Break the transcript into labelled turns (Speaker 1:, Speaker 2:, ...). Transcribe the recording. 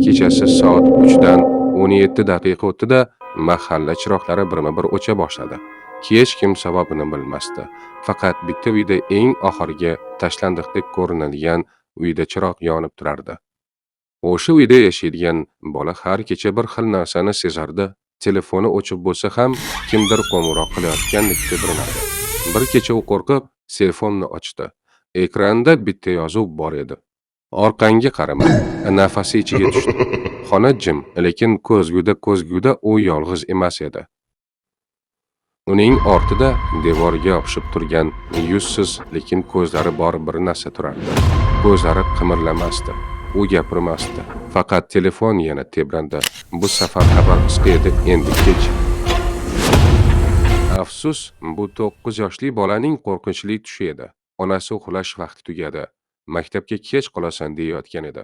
Speaker 1: Kechasi soat 3 dan 17 daqiqa o'tdi-da, mahalla chiroqlari birma-bir o'cha boshladi. Hech kim sababini bilmasdi. Faqat bitta uyda eng oxirgi tashlandiqdek ko'rinadigan uyda chiroq yonib turardi. O'sha uyda yashaydigan bola har kecha bir xil narsani sezardi. Telefoni o'chib bo'lsa ham kimdir qo'ng'iroq qilayotgandek tebranardi. Bir kecha u qo'rqib telefonni ochdi. Ekranda bitta yozuv bor edi. Orqangga qarama. Nafasi ichiga tushdi. Xona jim, lekin ko'zguda u yolg'iz emas edi. Uning ortida devorga yopishib turgan yuzsiz, lekin ko'zlari bor bir narsa turardi. Ko'zlari qimirlamasdi. U gapirmasdi. Faqat telefon yana tebrandi. Bu safar xabar qisqa edi, endi kech. Afsus, bu 9 yoshli bolaning qo'rqinchli tushi edi. Onasi uxlash vaqti tugadi. Maktabga kech qolasan deyotgan edi.